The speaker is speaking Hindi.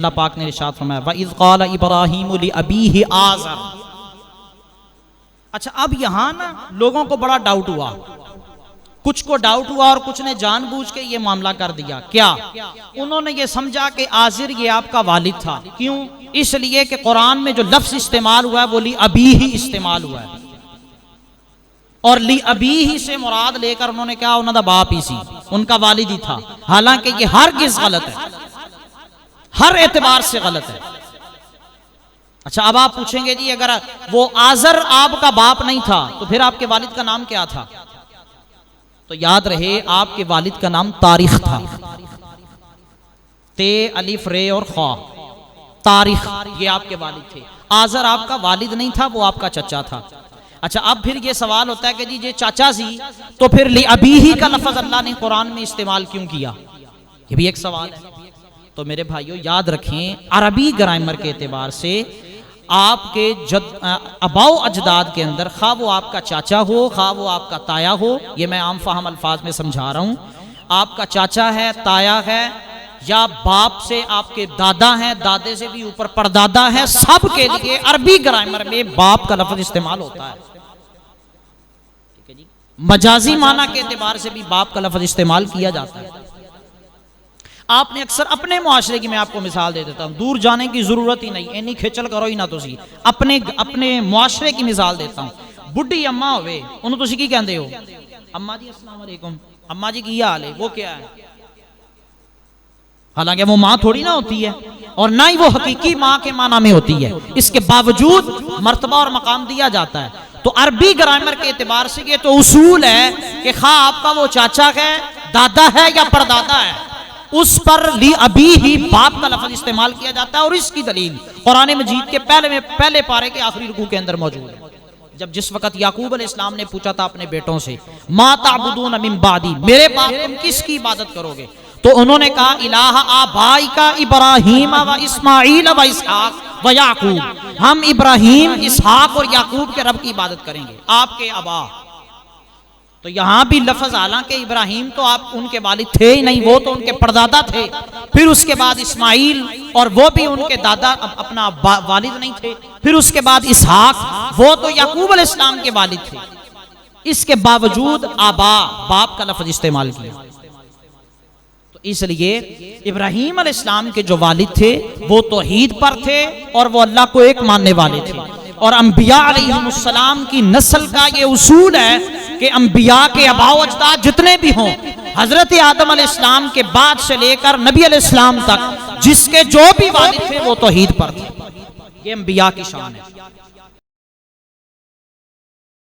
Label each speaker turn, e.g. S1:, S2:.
S1: अल्लाह पाक ने इरशाद फरमाया व इज़ क़ाल इब्राहीम लि अबीहि आज़र। अच्छा, अब यहां ना लोगों को बड़ा डाउट हुआ, कुछ को डाउट हुआ और कुछ ने जानबूझ के ये मामला कर दिया। क्या? उन्होंने ये समझा कि आज़िर ये आपका वालिद था। क्यों? इसलिए कि कुरान में जो लफ्ज इस्तेमाल हुआ है वो लि अबीहि इस्तेमाल हुआ है, और लि अबीहि से मुराद लेकर उन्होंने क्या, उन्होंने बाप ही सी, उनका वालिद ही था। हालांकि ये हरगिज़ गलत है, हर एतबार से गलत है। अच्छा, अब आप पूछेंगे जी अगर वो आज़र आपका बाप नहीं था तो फिर आपके वालिद का नाम क्या था? तो याद रहे आपके वालिद का नाम तारिख था, ते अलिफ रे और खा, तारिख, ये आपके वालिद थे। आज़र आपका वालिद नहीं था, वो आपका चचा था। अच्छा, अब फिर ये सवाल होता है कि जी ये चाचा सी, तो फिर लि अबीही का लफ्ज अल्लाह ने कुरान में इस्तेमाल क्यों किया? ये भी एक सवाल है। तो मेरे भाइयों याद रखें, अरबी ग्रामर के एतबार से आपके अबाओ अजदाद के अंदर खा वो आपका चाचा हो, खा वो आपका ताया हो, ये मैं आम फाहम अल्फाज में समझा रहा हूं, आपका चाचा है, ताया है, या बाप से आपके दादा हैं, दादे से भी ऊपर परदादा है, सब के लिए अरबी ग्रामर में बाप का लफ्ज इस्तेमाल होता है। ठीक है जी, मजाजी माना के एतबार से भी बाप का लफ्ज इस्तेमाल किया जाता है। आपने अक्सर अपने मुआशरे की, मैं आपको मिसाल दे देता हूं, दूर जाने की जरूरत ही नहीं, इन्नी खेचल करो ही ना, तुसी अपने मुआशरे की मिसाल देता हूं। बुढ़ी अम्मा होवे, उन्होंने तुसी की कहंदे हो? अम्मा जी अस्सलाम वालेकुम, अम्मा जी की हाल है, वो क्या है? हालांकि वो माँ थोड़ी ना होती है, और ना ही वो हकीकी माँ के माना में होती है, इसके बावजूद मर्तबा और मकाम दिया जाता है। तो अरबी ग्रामर के एतबार से ये तो उसूल है कि खा आपका वो चाचा है, दादा है या परदादा है, उस पर लि अबीही बाप का लफ्ज इस्तेमाल किया जाता है। और इसकी दलील कुरान मजीद के पहले पारे के आखिरी रुकू के अंदर मौजूद है। जब जिस वक्त याकूब अलैहिस्सलाम ने पूछा था अपने बेटों से, मा ताबुदून मिन बादी, मेरे बाद तुम किसकी इबादत करोगे? तो उन्होंने कहा इलाह आबाइका इब्राहीम व इस्माईल व इसहाक व याकूब, हम इब्राहीम, इसहाक और याकूब के रब की इबादत करेंगे, आपके अबा। तो यहां भी लफ्ज, हालांकि इब्राहीम तो आप उनके वालिद थे ही नहीं, वो तो उनके परदादा थे, फिर उसके बाद इस्माईल, और वो भी उनके दादा अपना वालिद नहीं थे, फिर उसके बाद इसहाक, वो तो याकूब अलैहिस्सलाम के वालिद थे। इसके बावजूद आबा, बाप का लफ्ज इस्तेमाल किया। तो इसलिए इब्राहीम अलैहिस्सलाम के जो वालिद थे वो तौहीद पर थे और वो अल्लाह को एक मानने वाले थे। और अंबिया अलैहिमुस्सलाम की नस्ल का ये उसूल है कि अंबिया के अबाओ अजदाद जितने भी हों, हजरत आदम अलैहिस्सलाम के बाद से लेकर नबी अलैहिस्सलाम तक जिसके जो भी वालिद थे वो तौहीद पर थे। ये अंबिया की शान है।